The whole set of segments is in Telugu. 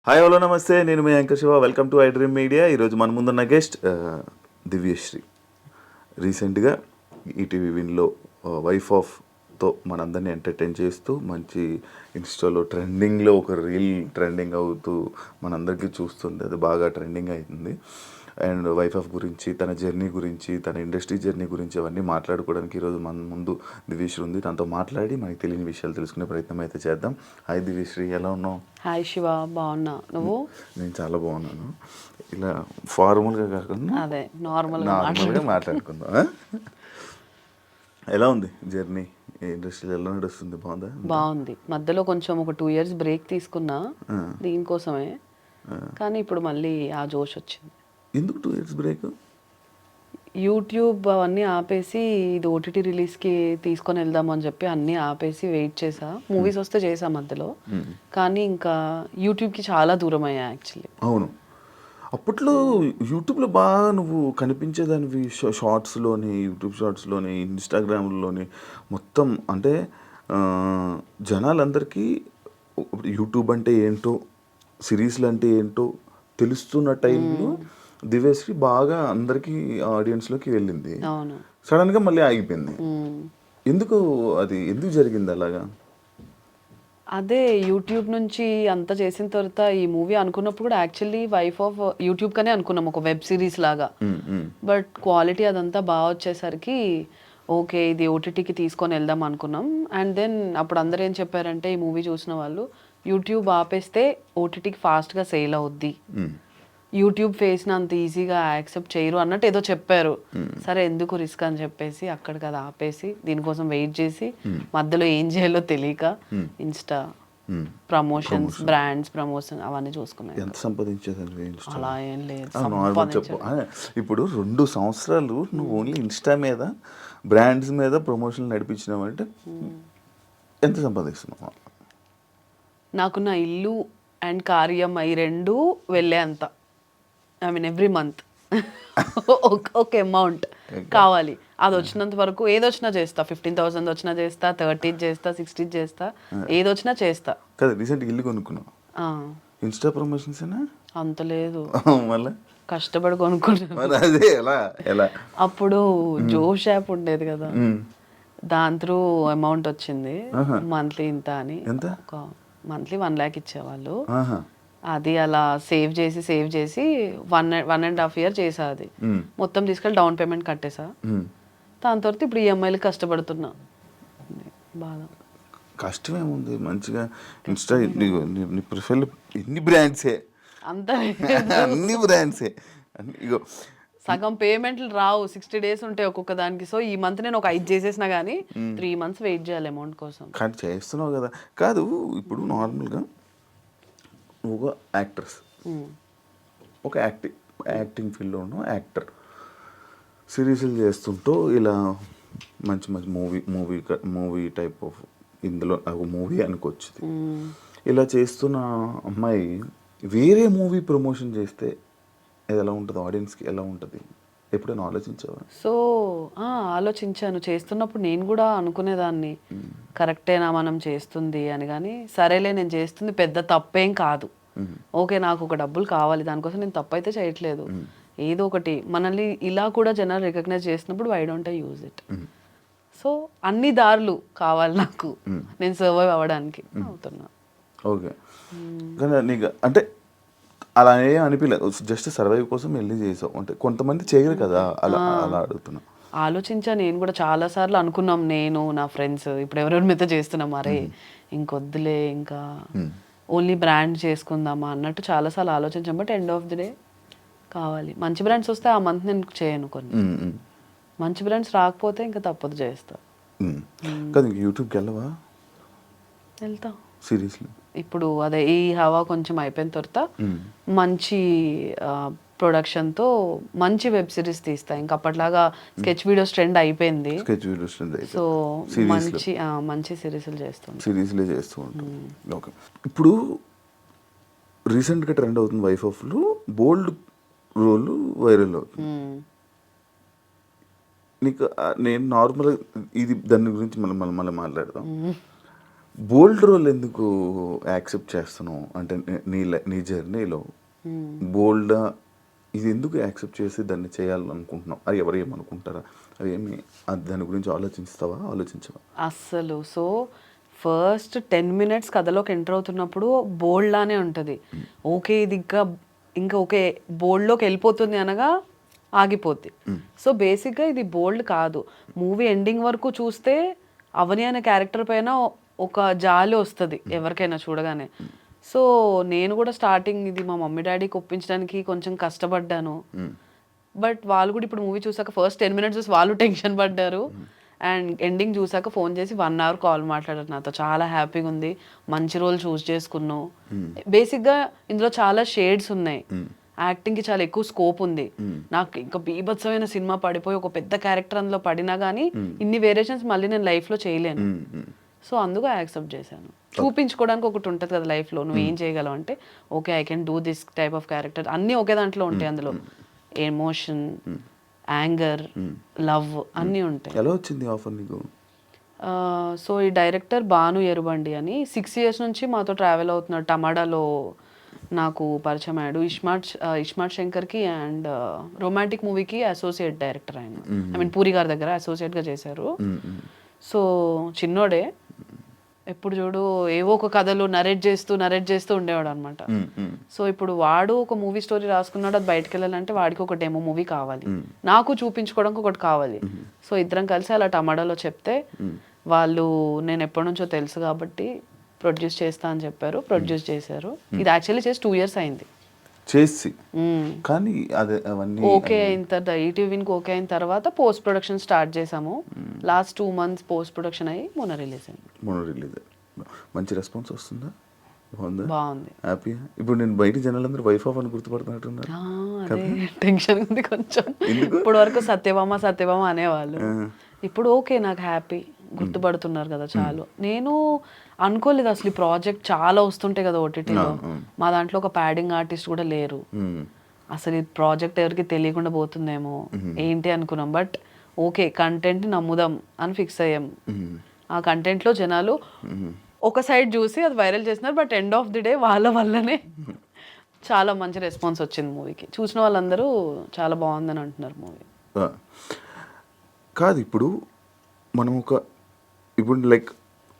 హాయ్ హలో నమస్తే, నేను మీ anchor Shiva. Welcome to iDream Media. ఈరోజు మన ముందున్న గెస్ట్ దివ్యశ్రీ. రీసెంట్గా ఈటీవీ విన్లో వైఫ్ ఆఫ్తో మనందరినీ ఎంటర్టైన్ చేస్తూ మంచి ఇన్స్టాలో ట్రెండింగ్లో ఒక రీల్ ట్రెండింగ్ అవుతూ మనందరికీ చూస్తుంది. అది బాగా ట్రెండింగ్ అవుతుంది. అండ్ వైఫ్ ఆఫ్ గురించి, తన జర్నీ గురించి, తన ఇండస్ట్రీ జర్నీ గురించి అవన్నీ మాట్లాడుకోవడానికి ఈరోజు మన ముందు దివ్యశ్రీ ఉంది. తనతో మాట్లాడి మనకి తెలియని విషయాలు తెలుసుకునే ప్రయత్నం అయితే చేద్దాం. హాయ్ దివ్యశ్రీ, ఎలా ఉన్నావు? హాయ్ శివ, బాగున్నా. నువ్వు? నేను చాలా బాగున్నాను. ఇలా ఫార్మల్గా కాకుండా అదే నార్మల్గా మాట్లాడుకుందాం. ఎలా ఉంది జర్నీ? ఇండస్ట్రీలో ఎలా నడుస్తుంది? బాగుందా? బాగుంది. మధ్యలో కొంచెం ఒక 2 years బ్రేక్ తీసుకున్నా దీనికోసమే, కానీ ఇప్పుడు మళ్ళీ ఆ జోష్ వచ్చింది. ఎందుకు 2 years బ్రేక్? యూట్యూబ్ అవన్నీ ఆపేసి ఇది ఓటీటీ రిలీజ్కి తీసుకొని వెళ్దాం అని చెప్పి అన్నీ ఆపేసి వెయిట్ చేసా. మూవీస్ వస్తే చేసా మధ్యలో, కానీ ఇంకా యూట్యూబ్కి చాలా దూరం అయ్యా యాక్చువల్లీ. అవును, అప్పట్లో యూట్యూబ్లో బాగా నువ్వు కనిపించేదానివి. షార్ట్స్లోని, యూట్యూబ్ షార్ట్స్లోని, ఇన్స్టాగ్రామ్లోని మొత్తం. అంటే జనాలందరికీ యూట్యూబ్ అంటే ఏంటో, సిరీస్లు అంటే ఏంటో తెలుస్తున్న టైంలో దివ్యశ్రీ బాగా అందరికీ ఆడియన్స్లోకి వెళ్ళింది. అవును, సడన్గా మళ్ళీ ఆగిపోయింది. ఎందుకు అది ఎందుకు జరిగింది అలాగా? అదే యూట్యూబ్ నుంచి అంతా చేసిన తర్వాత ఈ మూవీ అనుకున్నప్పుడు కూడా యాక్చువల్లీ వైఫ్ ఆఫ్ యూట్యూబ్ కనే అనుకున్నాం, ఒక వెబ్ సిరీస్ లాగా. బట్ క్వాలిటీ అదంతా బాగా వచ్చేసరికి ఓకే ఇది ఓటీటీకి తీసుకొని వెళ్దాం అనుకున్నాం. అండ్ దెన్ అప్పుడు అందరూ ఏం చెప్పారంటే, ఈ మూవీ చూసిన వాళ్ళు యూట్యూబ్ ఆపేస్తే ఓటీటీకి ఫాస్ట్గా సేల్ అవుద్ది, యూట్యూబ్ ఫేస్ని అంత ఈజీగా యాక్సెప్ట్ చేయరు అన్నట్టు ఏదో చెప్పారు. సరే ఎందుకు రిస్క్ అని చెప్పేసి అక్కడికి అది ఆపేసి దీనికోసం వెయిట్ చేసి మధ్యలో ఏం చేయాలో తెలియక ఇన్స్టా ప్రమోషన్స్, బ్రాండ్స్ ప్రమోషన్ అవన్నీ చూసుకున్నాను. ఎంత సంపాదించేదాన్ని? అలా ఏం లేదు. చెప్పు. ఇప్పుడు 2 సంవత్సరాలు నువ్వు ఓన్లీ ఇన్స్టా మీద, బ్రాండ్స్ మీద ప్రమోషన్లు నడిపించినావంటే ఎంత సంపాదిస్తున్నావు? నాకు నా ఇల్లు అండ్ కార్యం ఈ 2 వెళ్ళే అంత, ఐ మీన్ ఎవ్రీ మంత్ ఒక అమౌంట్ కావాలి. అది వచ్చినంత వరకు ఏదొచ్చినా చేస్తా. 15,000 వచ్చినా చేస్తా, 30 చేస్తా, 60 చేస్తా, ఏదొచ్చినా చేస్తా. కదా రీసెంట్ ఇల్లు కొనుక్కున్నావు, ఇన్స్టా ప్రమోషన్స్ అంత లేదు, మళ్ళీ కష్టపడి కొనుక్కున్నాను. అదే ఎలా ఎలా అప్పుడు జోష్ యాప్ ఉండేది కదా, దాని త్రూ అమౌంట్ వచ్చింది మంత్లీ ఇంత అని. ఒక మంత్లీ 1 lakh ఇచ్చేవాళ్ళు. అది అలా సేవ్ చేసి 1.5 year చేసా. అది మొత్తం తీసుకెళ్ళి డౌన్ పేమెంట్ కట్టేసా. దాని తర్వాత ఇప్పుడు ఈఎంఐలు కష్టపడుతున్నా. బాధ. కష్టమేముంది, మంచిగా ఇన్స్టా నీ ప్రొఫైల్ ఎన్ని బ్రాండ్సే, అంతా అన్ని బ్రాండ్సే. ఇగో సగం పేమెంట్లు రావు, 60 days ఉంటాయి ఒక్కొక్క దానికి. సో ఈ మంత్ నేను ఒక 5 చేసేసినా కానీ 3 months వెయిట్ చేయాలి అమౌంట్ కోసం. కానీ చేస్తున్నావు కదా. కాదు, ఇప్పుడు నార్మల్గా నువ్వు యాక్ట్రెస్, ఒక యాక్టింగ్ ఫీల్డ్లో ఉన్న యాక్టర్, సిరీస్లు చేస్తుంటూ ఇలా మంచి మంచి మూవీ టైప్ ఆఫ్, ఇందులో మూవీ అనుకోవచ్చు. ఇలా చేస్తున్న అమ్మాయి వేరే మూవీ ప్రమోషన్ చేస్తే అది ఎలా ఉంటుంది? ఆడియన్స్కి ఎలా ఉంటుంది? ఎప్పుడైనా ఆలోచించావా? సో ఆలోచించాను. చేస్తున్నప్పుడు నేను కూడా అనుకునేదాన్ని, కరెక్టేనా మనం చేస్తుంది అని. కానీ సరేలే, నేను చేస్తుంది పెద్ద తప్పేం కాదు. ఓకే, నాకు ఒక డబ్బులు కావాలి, దానికోసం నేను తప్పు అయితే చేయట్లేదు. ఏదో ఒకటి మనల్ని ఇలా కూడా జనాలు రికగ్నైజ్ చేసినప్పుడు why don't I use it? So అన్ని దారులు కావాలి నాకు, నేను సర్వైవ్ అవ్వడానికి అవుతున్నా. ఓకే, కానీ నీకు అంటే అలా ఏం అనిపించలేదు, జస్ట్ సర్వైవ్ కోసం వెళ్ళి చేసావు అంటే? కొంతమంది చేయరు కదా, అలా అలా అడుగుతున్నా. ఆలోచించా నేను కూడా చాలాసార్లు అనుకున్నాం, నేను నా ఫ్రెండ్స్ ఇప్పుడు ఎవరెవరి మీద చేస్తున్నాం, అరే ఇంకొద్దులే, ఇంకా ఓన్లీ బ్రాండ్ చేసుకుందామా అన్నట్టు చాలాసార్లు ఆలోచించాం. But end of the day కావాలి, మంచి బ్రాండ్స్ వస్తే ఆ మంత్ నేను చేయను. కొన్ని మంచి బ్రాండ్స్ రాకపోతే ఇంకా తప్పదు, చేస్తా. కదా యూట్యూబ్కి వెళ్ళవా? వెళ్తా సీరియస్లీ. ఇప్పుడు అదే ఈ హవా కొంచెం అయిపోయిన తర్వాత మంచి ప్రొడక్షన్తో మంచి వెబ్ సిరీస్ తీస్తా. ఇంకా అప్పట్లాగా స్కెచ్ వీడియోస్ ట్రెండ్ అయిపోయింది. సో మంచి సిరీస్లు చేస్తూ ఉంటాం. ఓకే, ఇప్పుడు రీసెంట్గా ట్రెండ్ అవుతుంది వైఫ్ ఆఫ్లో బోల్డ్ రోల్ వైరల్ అవుతుంది. నీకు నేను నార్మల్గా ఇది దాని గురించి మళ్ళీ మాట్లాడదాం. బోల్డ్ రోల్ ఎందుకు యాక్సెప్ట్ చేస్తున్నావు అంటే నీ జర్నీలో బోల్డ్ ఇది ఎందుకు యాక్సెప్ట్ చేసి దాన్ని చేయాలనుకుంటున్నావు అది ఎవరు ఏమనుకుంటారా అవి ఏమి దాని గురించి ఆలోచించవా అస్సలు. సో ఫస్ట్ 10 minutes కథలోకి ఎంటర్ అవుతున్నప్పుడు బోల్డ్ లానే ఉంటుంది. ఓకే ఇది ఇంకా ఓకే బోల్డ్లోకి వెళ్ళిపోతుంది అనగా ఆగిపోద్ది. సో బేసిక్గా ఇది బోల్డ్ కాదు. మూవీ ఎండింగ్ వరకు చూస్తే అవని అనే క్యారెక్టర్ పైన ఒక జాలి వస్తుంది ఎవరికైనా చూడగానే. సో నేను కూడా స్టార్టింగ్ ఇది మా మమ్మీ డాడీకి ఒప్పించడానికి కొంచెం కష్టపడ్డాను. బట్ వాళ్ళు కూడా ఇప్పుడు మూవీ చూసాక ఫస్ట్ 10 minutes చూసి వాళ్ళు టెన్షన్ పడ్డారు. అండ్ ఎండింగ్ చూసాక ఫోన్ చేసి 1 hour కాల్ మాట్లాడారు నాతో. చాలా హ్యాపీగా ఉంది, మంచి రోల్ చూస్ చేసుకున్నావు. బేసిక్గా ఇందులో చాలా షేడ్స్ ఉన్నాయి, యాక్టింగ్కి చాలా ఎక్కువ స్కోప్ ఉంది. నాకు ఇంకా బీభత్సమైన సినిమా పడిపోయి ఒక పెద్ద క్యారెక్టర్ అందులో పడినా కానీ ఇన్ని వేరియేషన్స్ మళ్ళీ నేను లైఫ్లో చేయలేను. సో అందుకు యాక్సెప్ట్ చేశాను. చూపించుకోవడానికి ఒకటి ఉంటుంది కదా లైఫ్లో, నువ్వు ఏం చేయగలవు అంటే okay I can do this type of character. అన్నీ ఒకే దాంట్లో ఉంటాయి అందులో. ఎమోషన్, యాంగర్, లవ్ అన్నీ ఉంటాయి. ఎలా వచ్చింది ఆఫర్ నీకు? సో ఈ డైరెక్టర్ భాను ఎరుబండి అని 6 years నుంచి మాతో ట్రావెల్ అవుతున్నాడు. టమాడాలో నాకు పరిచయం అయ్యాడు. ఇస్మార్ట్ శంకర్కి అండ్ రొమాంటిక్ మూవీకి అసోసియేట్ డైరెక్టర్ ఆయన. ఐ మీన్ పూరి గారి దగ్గర అసోసియేట్గా చేశారు. సో చిన్నోడే, ఎప్పుడు చూడు ఏవో ఒక కథలు నరేట్ చేస్తూ ఉండేవాడు అనమాట. సో ఇప్పుడు వాడు ఒక మూవీ స్టోరీ రాసుకున్నాడు, అది బయటకు వెళ్ళాలంటే వాడికి ఒక డెమో మూవీ కావాలి, నాకు చూపించుకోవడానికి ఒకటి కావాలి. సో ఇద్దరం కలిసి అలా టమాటాలో చెప్తే వాళ్ళు నేను ఎప్పటి నుంచో తెలుసు కాబట్టి ప్రొడ్యూస్ చేస్తా అని చెప్పారు. ప్రొడ్యూస్ చేశారు. ఇది యాక్చువల్లీ చేసి 2 years అయింది చేసి. కానీ అదే అవన్నీ ఓకే అయిన తర్వాత ఈటీవీకి ఓకే అయిన తర్వాత పోస్ట్ ప్రొడక్షన్ స్టార్ట్ చేసాము. లాస్ట్ 2 months పోస్ట్ ప్రొడక్షన్ అయ్యి మొన్న రిలీజ్ అయింది. మంచి రెస్పాన్స్ వస్తుందా? బాగుంది, హ్యాపీ. ఇప్పుడు నేను బయట జనాలందరూ వైఫ్ ఆఫ్ అని గుర్తుపడుతున్నట్టున్నారు. అదే టెన్షన్ ఉంది కొంచెం. ఇప్పుడు వరకు సత్యభామ అనేవాళ్ళు, ఇప్పుడు ఓకే నాకు హ్యాపీ, గుర్తుపడుతున్నారు కదా చాలు. నేను అనుకోలేదు అసలు ఈ ప్రాజెక్ట్ చాలా వస్తుంటాయి కదా ఓటీటీలో. మా దాంట్లో ఒక ప్యాడింగ్ ఆర్టిస్ట్ కూడా లేరు. అసలు ఈ ప్రాజెక్ట్ ఎవరికి తెలియకుండా పోతుందేమో ఏంటి అనుకున్నాం. బట్ ఓకే కంటెంట్ నమ్ముదాం అని ఫిక్స్ అయ్యాం. ఆ కంటెంట్లో జనాలు ఒక సైడ్ చూసి అది వైరల్ చేస్తున్నారు. But end of the day వాళ్ళ వల్లనే చాలా మంచి రెస్పాన్స్ వచ్చింది మూవీకి. చూసిన వాళ్ళందరూ చాలా బాగుందని అంటున్నారు మూవీ. కాదు ఇప్పుడు మనం ఇప్పుడు లైక్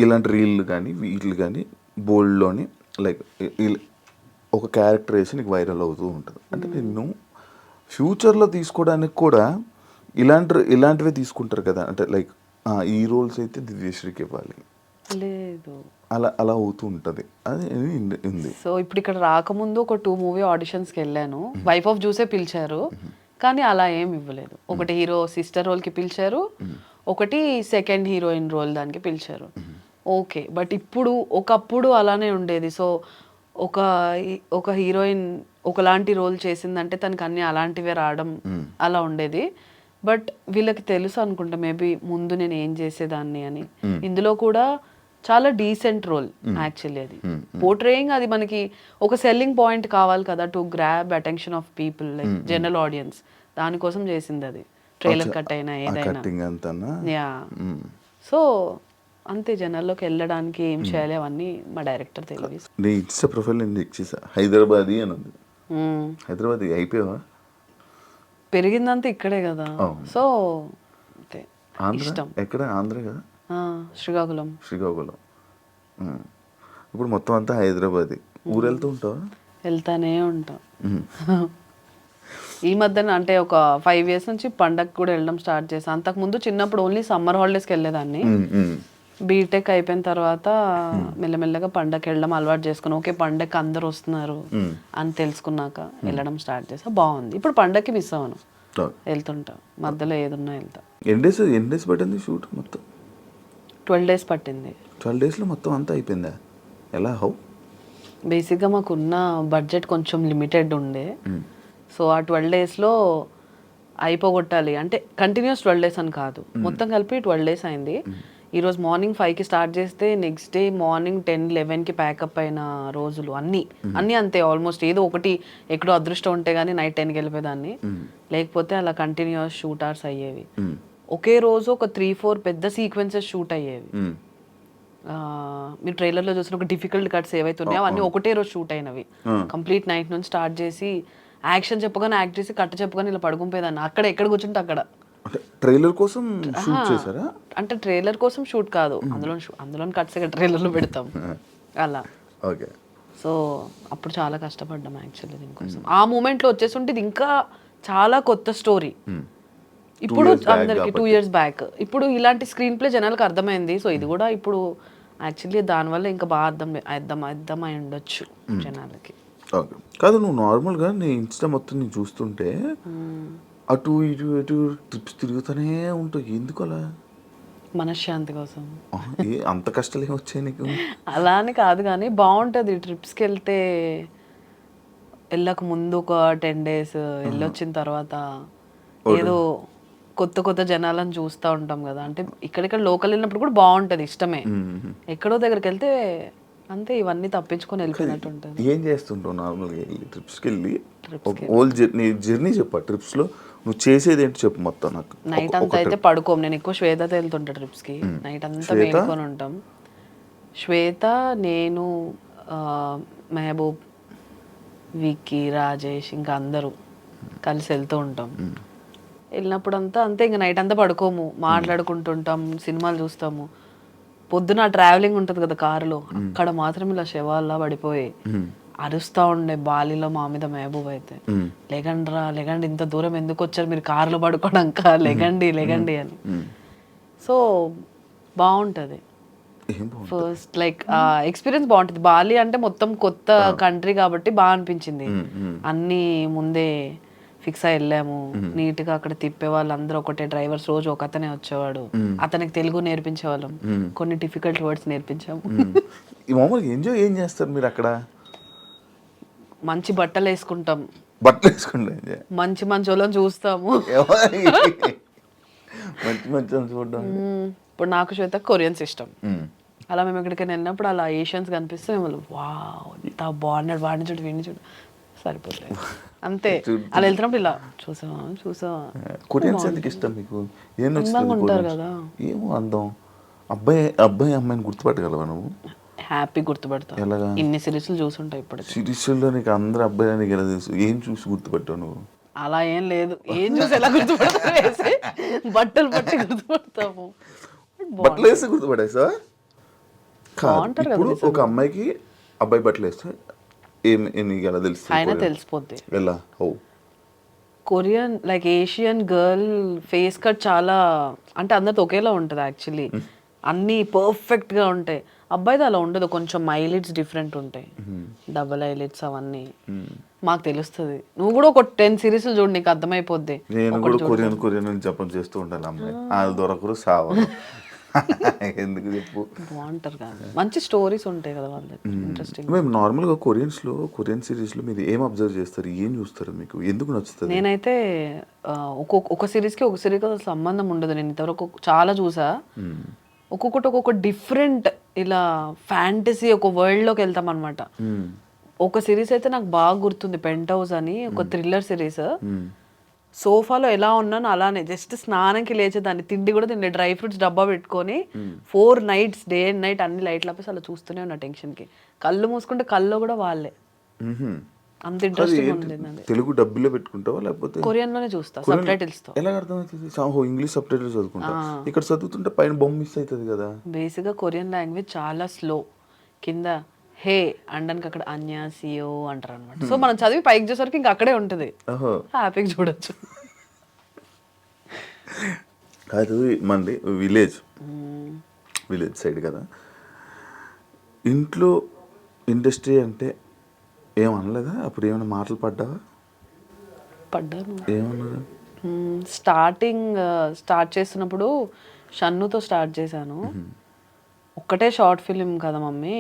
ఇలాంటి రీల్ కానీ వీళ్ళు కానీ బోల్డ్లోని లైక్ ఒక క్యారెక్టర్ వేసి నీకు వైరల్ అవుతూ ఉంటుంది. అంటే నిన్ను ఫ్యూచర్లో తీసుకోవడానికి కూడా ఇలాంటివే తీసుకుంటారు కదా. అంటే లైక్ ఈ రోల్స్ అయితే దివ్యశ్రీకి ఇవ్వాలి, లేదు అలా అవుతూ ఉంటుంది. అది ఉంది. సో ఇప్పుడు ఇక్కడ రాకముందు ఒక 2 మూవీ ఆడిషన్స్కి వెళ్ళాను. వైఫ్ ఆఫ్ చూసే పిలిచారు, కానీ అలా ఏం ఇవ్వలేదు. ఒకటి హీరో సిస్టర్ రోల్కి పిలిచారు, ఒకటి సెకండ్ హీరోయిన్ రోల్ దానికి పిలిచారు. ఓకే బట్ ఒకప్పుడు అలానే ఉండేది. సో ఒక హీరోయిన్ ఒకలాంటి రోల్ చేసిందంటే తనకి అన్ని అలాంటివే రావడం అలా ఉండేది. బట్ వీళ్ళకి తెలుసు అనుకుంటా మేబీ ముందు నేను ఏం చేసేదాన్ని అని. ఇందులో కూడా చాలా డీసెంట్ రోల్ యాక్చువల్లీ. అది పోర్ట్రేయింగ్ అది మనకి ఒక సెల్లింగ్ పాయింట్ కావాలి కదా to grab attention of people like general audience. దానికోసం చేసింది అది. ట్రైలర్ కట్ అయినా ఏదైనా యా. సో అంతే, జనాల్లోకి వెళ్ళడానికి ఏం చేయాలి అవన్నీ మా డైరెక్టర్ తెలియదు. నీ ఇన్స్టా ప్రొఫైల్ నేను చెక్ చేసా, హైదరాబాద్ అని ఉంది. హైదరాబాద్ అయిపోయావా? పెరిగిందంతా ఇక్కడే కదా. సో అంతే ఇష్టం. ఎక్కడ? ఆంధ్ర కదా. శ్రీకాకుళం. ఇప్పుడు మొత్తం అంతా హైదరాబాద్. ఊరు వెళ్తూ ఉంటావా? వెళ్తానే ఉంటాం. ఈ మధ్యన అంటే ఒక 5 years నుంచి పండగ కూడా వెళ్ళడం స్టార్ట్ చేశాను. అంతకుముందు చిన్నప్పుడు ఓన్లీ సమ్మర్ హాలిడేస్కి వెళ్ళేదాన్ని. బీటెక్ అయిపోయిన తర్వాత మెల్లమెల్లగా పండగకి వెళ్ళడం అలవాటు చేసుకుని ఓకే పండగకి అందరు వస్తున్నారు అని తెలుసుకున్నాక వెళ్ళడం స్టార్ట్ చేసా. బాగుంది. ఇప్పుడు పండగకి మిస్ అవ్వను, వెళ్తుంటా. మధ్యలో ఏదున్నా వెళ్తా. ఎన్ని డేస్ పట్టింది షూట్ మొత్తం? 12 days పట్టింది. 12 daysలో మొత్తం అంతా అయిపోయిందా? ఎలా? హౌ? బేసిక్గా మాకున్న బడ్జెట్ కొంచెం లిమిటెడ్ ఉండే. సో ఆ 12 daysలో అయిపోగొట్టాలి అంటే కంటిన్యూస్ 12 days అని కాదు, మొత్తం కలిపి 12 days అయింది. ఈరోజు మార్నింగ్ 5కి స్టార్ట్ చేస్తే నెక్స్ట్ డే మార్నింగ్ 10-11కి ప్యాకప్ అయిన రోజులు అన్నీ అంతే. ఆల్మోస్ట్ ఏదో ఒకటి ఎక్కడో అదృష్టం ఉంటే కానీ నైట్ 10కి వెళ్ళిపోయేదాన్ని, లేకపోతే అలా కంటిన్యూస్ షూట్ అవర్స్ అయ్యేవి. ఒకే రోజు ఒక 3-4 పెద్ద సీక్వెన్సెస్ షూట్ అయ్యేవి. మీరు ట్రైలర్లో చూసిన ఒక డిఫికల్ట్ కట్స్ ఏవైతే ఉన్నాయో అవన్నీ ఒకటే రోజు షూట్ అయినవి. కంప్లీట్ నైట్ నుంచి స్టార్ట్ చేసి యాక్షన్ చెప్పగానే యాక్ట్ చేసి కట్ చెప్పగానే ఇలా పడుకుంపోయేదాన్ని. అక్కడ ఎక్కడ కూర్చుంటే అక్కడ. ట్రైలర్ కోసం షూట్ చేశారా? అంటే ట్రైలర్ కోసం షూట్ కాదు, అందులో కట్స్ ట్రైలర్లో పెడతాం అలా. ఓకే. సో అప్పుడు చాలా కష్టపడ్డాం యాక్చువల్లీ దీనికోసం. ఆ మూమెంట్లో వచ్చేస్తుంటే ఇది ఇంకా చాలా కొత్త స్టోరీ. ఇప్పుడు అందరికి 2 years బ్యాక్. ఇప్పుడు ఇలాంటి స్క్రీన్ ప్లే జనాలకు అర్థమైంది. సో ఇది కూడా ఇప్పుడు యాక్చువల్లీ దానివల్ల ఇంకా బాగా అర్థమై ఉండొచ్చు జనాలకి. ఓకే. కాదు, నువ్వు నార్మల్గా నీ ఇన్స్టా మొత్తం నేను చూస్తుంటే అటు ఇటు ట్రిప్స్ తిరుగుతూనే ఉంటావు, ఎందుకు అలా? మనశ్శాంతి కోసం. అంత కష్టాలు ఏమి వచ్చాయి నీకు? అలా అని కాదు కానీ బాగుంటుంది ట్రిప్స్కి వెళ్తే. వెళ్ళక ముందు ఒక 10 days, వెళ్ళొచ్చిన తర్వాత ఏదో కొత్త కొత్త జనాలను చూస్తూ ఉంటాం కదా. అంటే ఇక్కడిక్కడ లోకల్ వెళ్ళినప్పుడు కూడా బాగుంటుంది, ఇష్టమే. ఎక్కడో దగ్గరికి వెళ్తే అంతే ఇవన్నీ తప్పించుకొని వెళ్ళిపోయినట్టు ఉంటుంది. ఏం చేస్తుంటావు నార్మల్గా ట్రిప్స్కి వెళ్ళి? ఓల్ జర్నీ చెప్పా, ట్రిప్స్లో నువ్వు చేసేది ఏంటి చెప్పు మొత్తం నాకు. నైట్ అంతా అయితే పడుకోము. నేను ఎక్కువ శ్వేతతో వెళ్తుంటా ట్రిప్స్కి. నైట్ అంతా మేలుకొని ఉంటాం. శ్వేత, నేను, మెహబూబ్, విక్కీ, రాజేష్, ఇంకా అందరూ కలిసి వెళ్తూ ఉంటాం. వెళ్ళినప్పుడు అంతా అంతే, ఇంకా నైట్ అంతా పడుకోము, మాట్లాడుకుంటుంటాం, సినిమాలు చూస్తాము. పొద్దున ట్రావెలింగ్ ఉంటుంది కదా కారులో, అక్కడ మాత్రం ఇలా శవాల్లా పడిపోయి అరుస్తూ ఉండే బాలీలో మా మీద మెహబూబ్ అయితే, లెగండ్రా లెగండి, ఇంత దూరం ఎందుకు వచ్చారు మీరు కారులో పడుకోవడాక, లెగండి లెగండి అని. సో బాగుంటుంది. ఫస్ట్ లైక్ ఎక్స్పీరియన్స్ బాగుంటుంది. బాలి అంటే మొత్తం కొత్త కంట్రీ కాబట్టి బాగా అనిపించింది. అన్నీ ముందే ఫిక్స్ అయి వెళ్ళాము. నీట్గా అక్కడ తిప్పే వాళ్ళందరూ ఒకటే డ్రైవర్స్, రోజు ఒక అతనే వచ్చేవాడు. అతనికి తెలుగు నేర్పించేవాళ్ళం, కొన్ని డిఫికల్ట్ వర్డ్స్ నేర్పించాము. మామూలుగా ఎంజాయ్ ఏం చేస్తారు మీరు అక్కడ? మంచి బట్టలు వేసుకుంటాం, మంచి మంచి వాళ్ళని చూస్తాము. ఇప్పుడు నాకు శ్వేత కొరియన్స్ ఇష్టం. అలా మేము ఎక్కడికైనా వెళ్ళినప్పుడు అలా ఏషియన్స్ కనిపిస్తే మేము వావ్ ఇంత బాగున్నాడు, వాడిని చూడు వీడిని చూడు, సరిపోతుంది అంతే. అలా వెళ్తున్నప్పుడు ఇలా చూసావా. కొరియన్స్ ఎందుకు ఇష్టం మీకు? ఉంటారు కదా, ఏమో అందం. అబ్బాయి అమ్మాయిని గుర్తుపట్టగలవా నువ్వు? హ్యాపీ గుర్తుపడతావు. ఎలాగా? ఇన్ని సిరీస్లు చూసుంటావు. ఇప్పుడు సిరీస్లో నీకు అందరు అబ్బాయి నీకు ఎలా తెలుసు? ఏం చూసి గుర్తుపట్టావు నువ్వు? అలా ఏం లేదు, ఏం చూసి ఎలా గుర్తుపడతావు? బట్టలు పట్టి గుర్తుపడతాము. బట్టలు వేసి గుర్తుపడేసా? ఇప్పుడు ఒక అమ్మాయికి అబ్బాయి బట్టలు వేస్తే నీకు ఎలా తెలుస్తుంది? ఆయన తెలిసిపోద్ది. ఎలా? Korean like Asian girl face cut చాలా, అంటే అందరితో ఒకేలా ఉంటుంది యాక్చువల్లీ. అన్నీ పర్ఫెక్ట్గా ఉంటాయి. అబ్బాయిది అలా ఉండదు, కొంచెం ఐలిడ్స్ డిఫరెంట్ ఉంటాయి, డబుల్ ఐలిడ్స్ అవన్నీ. మాకు తెలుస్తుంది. నువ్వు కూడా ఒక 10 సిరీస్లు చూడు, నీకు అర్థమైపోద్ది. నేను కూడా కొరియన్ అని జపం చేస్తూ ఉంటాను. అమ్మాయి అది దొరకరు సావ ఎందుకు చెప్పు. బాగుంటారు కదా, మంచి స్టోరీస్ ఉంటాయి కదా వాళ్ళకి, ఇంట్రెస్టింగ్. మేము నార్మల్గా కొరియన్ సిరీస్లో మీరు ఏం అబ్జర్వ్ చేస్తారు, ఏం చూస్తారు, మీకు ఎందుకు నచ్చుతుంది? నేనైతే ఒక సిరీస్కి సంబంధం ఉండదు. నేను ఇంతవరకు చాలా చూసా. ఒక్కొక్కటి ఒక్కొక్క డిఫరెంట్ ఇలా ఫ్యాంటసీ ఒక వరల్డ్లోకి వెళ్తాం అనమాట. ఒక సిరీస్ అయితే నాకు బాగా గుర్తుంది, పెంట్ హౌస్ అని, ఒక థ్రిల్లర్ సిరీస్. సోఫాలో ఎలా ఉన్నాను అలానే జస్ట్ స్నానంకి లేచేదాన్ని, తిండి కూడా తిండి, డ్రై ఫ్రూట్స్ డబ్బా పెట్టుకొని 4 nights డే అండ్ నైట్ అన్ని లైట్లు ఆపేసి అలా చూస్తూనే ఉన్నా టెన్షన్కి. కళ్ళు మూసుకుంటే కళ్ళు కూడా వాళ్ళే, అంత ఇంట్రెస్టింగ్ ఉంటుంది. తెలుగు డబ్బులో పెట్టుకుంటావా లేకపోతే కొరియన్లోనే చూస్తా సబ్ టైటిల్స్తో? ఎలా అర్థమవుతుంది? ఇంగ్లీష్ సబ్ టైటిల్స్ చదువుకుంటా, ఇక్కడ చదువుతుంటే పైన బొమ్మ మిస్ అవుతుంది కదా. బేసిక్గా కొరియన్ లాంగ్వేజ్ చాలా స్లో. కింద హే అనడానికి అక్కడ అన్యాసియో అంటారు అనమాట. సో మనం చదివి పైకి చూసేసరికి ఇంకా అక్కడే ఉంటుంది, హ్యాపీగా చూడొచ్చు. అది మంది విలేజ్ సైడ్ కదా. ఇంట్లో ఇండస్ట్రీ అంటే ఏమనలేదా? అప్పుడు ఏమైనా మాటలు పడ్డాను. ఏమన్నారు? స్టార్ట్ చేస్తున్నప్పుడు షన్నుతో స్టార్ట్ చేశాను. ఒక్కటే షార్ట్ ఫిలిం కదా మమ్మీ,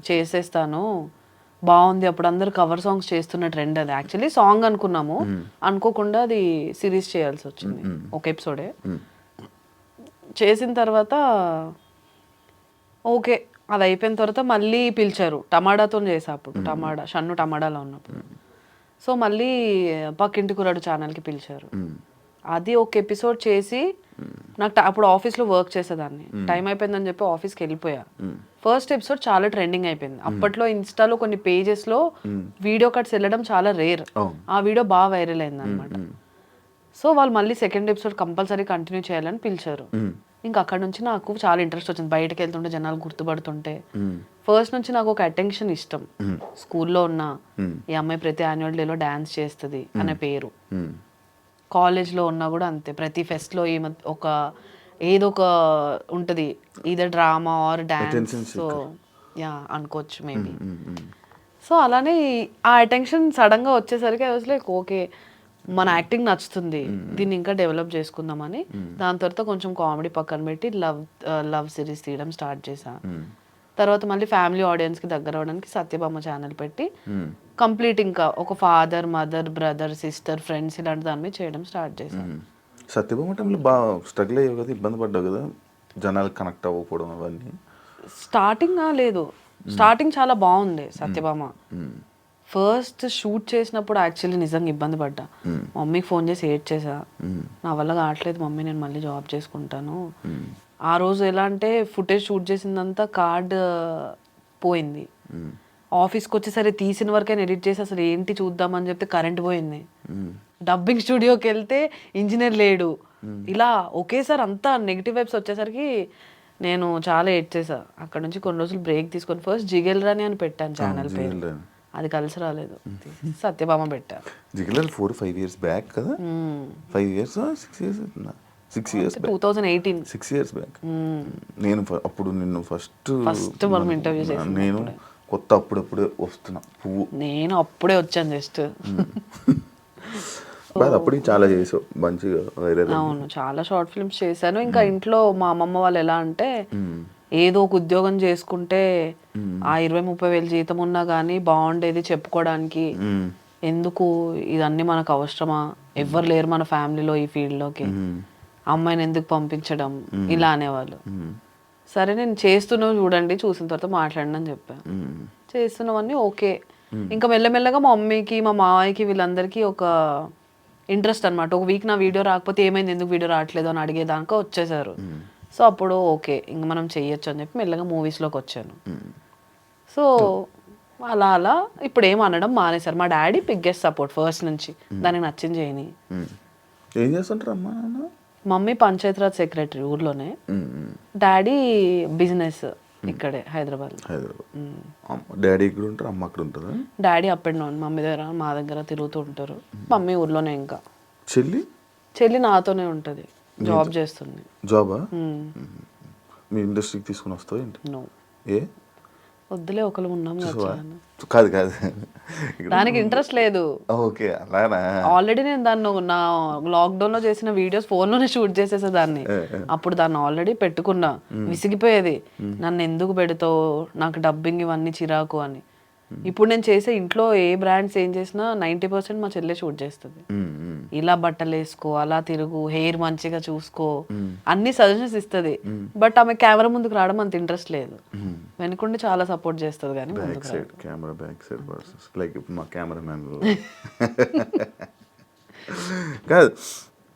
చేసేస్తాను, బాగుంది. అప్పుడు అందరు కవర్ సాంగ్స్ చేస్తున్న ట్రెండ్ అది. యాక్చువల్లీ సాంగ్ అనుకున్నాము, అనుకోకుండా అది సిరీస్ చేయాల్సి వచ్చింది, ఒక ఎపిసోడే చేసిన తర్వాత. ఓకే, అది అయిపోయిన తర్వాత మళ్ళీ పిలిచారు, టమాటాతో చేసా అప్పుడు, షన్ను టమాటాలో ఉన్నప్పుడు. సో మళ్ళీ పక్కింటి కురాడు ఛానల్కి పిలిచారు. అది ఒక ఎపిసోడ్ చేసి నాకు అప్పుడు ఆఫీస్లో వర్క్ చేసేదాన్ని, టైం అయిపోయిందని చెప్పి ఆఫీస్కి వెళ్ళిపోయా. ఫస్ట్ ఎపిసోడ్ చాలా ట్రెండింగ్ అయిపోయింది. అప్పట్లో ఇన్స్టాలో కొన్ని పేజెస్లో వీడియో కట్స్ వెళ్ళడం చాలా రేర్. ఆ వీడియో బాగా వైరల్ అయింది అనమాట. సో వాళ్ళు మళ్ళీ సెకండ్ ఎపిసోడ్ కంపల్సరీ కంటిన్యూ చేయాలని పిలిచారు. ఇంకా అక్కడ నుంచి నాకు చాలా ఇంట్రెస్ట్ వచ్చింది. బయటకు వెళ్తుంటే జనాలు గుర్తుపడుతుంటే ఫస్ట్ నుంచి నాకు ఒక అటెన్షన్ ఇష్టం. స్కూల్లో ఉన్న ఈ అమ్మాయి ప్రతి యాన్యువల్ డేలో డాన్స్ చేస్తుంది అనే పేరు. కాలేజ్లో ఉన్నా కూడా అంతే, ప్రతి ఫెస్ట్లో ఒక ఏదో ఒక ఉంటుంది, either drama or dance. So yeah అనుకోవచ్చు మేబీ. సో అలానే ఆ అటెన్షన్ సడన్గా వచ్చేసరికి ఐ వాజ్ లైక్ ఓకే, మన యాక్టింగ్ నచ్చుతుంది, దీన్ని ఇంకా డెవలప్ చేసుకుందామని దాని తర్వాత కొంచెం కామెడీ పక్కన పెట్టి లవ్ సిరీస్ తీయడం స్టార్ట్ చేశా. తర్వాత మళ్ళీ ఫ్యామిలీ ఆడియన్స్కి దగ్గర అవడానికి సత్యభామ ఛానల్ పెట్టి కంప్లీట్ ఇంకా ఒక father mother brother sister friends ఇలాంటి దాని మీద చేయడం స్టార్ట్ చేశాను. సత్యభామ టైంలో బాగా స్ట్రగుల్ అయ్యావు కదా, ఇబ్బంది పడ్డావు కదా, జనాలు కనెక్ట్ అవ్వకపోవడం అవన్నీ. స్టార్టింగ్ లేదు, స్టార్టింగ్ చాలా బాగుంది సత్యభామ. ఫస్ట్ షూట్ చేసినప్పుడు యాక్చువల్లీ నిజంగా ఇబ్బంది పడ్డా. మమ్మీకి ఫోన్ చేసి ఏడ్ చేసా, నా వల్ల కావట్లేదు మమ్మీ, నేను మళ్ళీ జాబ్ చేసుకుంటాను. ఆ రోజు ఎలా అంటే ఫుటేజ్ షూట్ చేసిందంతా కార్డ్ పోయింది. ఆఫీస్కి వచ్చేసరి తీసిన వరకే ఎడిట్ చేసి అసలు ఏంటి చూద్దామని చెప్తే కరెంట్ పోయింది. డబ్బింగ్ స్టూడియోకి వెళ్తే ఇంజనీర్ లేడు. ఇలా ఒకేసారి అంతా నెగిటివ్ వైబ్స్ వచ్చేసరికి నేను చాలా ఎడ్ చేసా. అక్కడ నుంచి కొన్ని రోజులు బ్రేక్ తీసుకొని ఫస్ట్ జిగెల్ రాని అని పెట్టాను ఛానల్ పేరు. అది కలిసి రాలేదు, సత్యభామ పెట్టా. జిగెల్ 4-5 years బ్యాక్ కదా, 5 years 6 years 2018 6 years బ్యాక్. నేను అప్పుడు నిన్ను ఫస్ట్ మనం ఇంటర్వ్యూ చేసాను. నేను కొత్త అప్పుడప్పుడే వస్తున్నా పువ్వు, నేను అప్పుడే వచ్చాను జస్ట్. అప్పటికి చాలా చేసావు మంచిగా వైరల్. అవును, చాలా షార్ట్ ఫిల్మ్స్ చేశాను. ఇంకా ఇంట్లో మా అమ్మమ్మ వాళ్ళు ఎలా అంటే ఏదో ఒక ఉద్యోగం చేసుకుంటే ఆ 20-30 వేలు జీతం ఉన్నా కానీ బాగుండేది చెప్పుకోవడానికి, ఎందుకు ఇదన్నీ మనకు అవసరమా, ఎవ్వరు లేరు మన ఫ్యామిలీలో ఈ ఫీల్డ్లోకి, అమ్మాయిని ఎందుకు పంపించడం, ఇలా అనేవాళ్ళు. సరే నేను చేస్తున్నావు చూడండి, చూసిన తర్వాత మాట్లాడండి అని చెప్పాను. చేస్తున్నామని ఓకే. ఇంకా మెల్లమెల్లగా మా మమ్మీకి మా మావయ్యకి వీళ్ళందరికీ ఒక ఇంట్రెస్ట్ అనమాట. ఒక వీక్ నా వీడియో రాకపోతే ఏమైంది, ఎందుకు వీడియో రావట్లేదు అని అడిగేదాకా వచ్చేసారు. సో అప్పుడు ఓకే ఇంక మనం చెయ్యొచ్చు అని చెప్పి మెల్లగా మూవీస్లోకి వచ్చాను. సో అలా అలా ఇప్పుడు ఏం అనడం మానేశారు. మా డాడీ బిగ్గెస్ట్ సపోర్ట్ ఫస్ట్ నుంచి, దానికి నచ్చింది చేయని. ఏం చేస్తుంటారు అమ్మా నాన్న? మమ్మీ పంచాయతీరాజ్ సెక్రటరీ ఊర్లోనే, డాడీ బిజినెస్ ఇక్కడే హైదరాబాద్. డాడీ ఇక్కడ ఉంటారు, అమ్మ అక్కడ ఉంటుందా? Daddy up and down, mummy దగ్గర మా దగ్గర తిరుగుతూ ఉంటారు. మమ్మీ ఊర్లోనే. ఇంకా చెల్లి నాతోనే ఉంటుంది, జాబ్ చేస్తుంది. జాబా? మీ ఇండస్ట్రీకి తీసుకుని వస్తావు ఏంటి? నో, ఏ వద్దులే, ఒకరు ఉన్నాం కాదు కాదు, దానికి ఇంట్రెస్ట్ లేదు. ఓకే అలానా? ఆల్రెడీ నేను దాన్ని నా లాక్డౌన్ లో చేసిన వీడియోస్ ఫోన్ లోనే షూట్ చేసేసేదాన్ని. అప్పుడు దాన్ని ఆల్రెడీ పెట్టుకున్నా, విసిగిపోయేది, నన్ను ఎందుకు పెడతావు, నాకు డబ్బింగ్ ఇవన్నీ చిరాకు అని. ఇప్పుడు నేను చేసే ఇంట్లో ఏ బ్రాండ్స్ ఏం చేసినా 90% మా చెల్లె షూట్ చేస్తుంది. ఇలా బట్టలు వేసుకో, అలా తిరుగు, హెయిర్ మంచిగా చూసుకో, అన్ని సజెషన్స్ ఇస్తుంది. బట్ ఆమె కెమెరా ముందుకు రావడం అంత ఇంట్రెస్ట్ లేదు. వెనుకుండి చాలా సపోర్ట్ చేస్తుంది కానీ camera back side versus like మా కెమెరా మ్యాన్ కాదు.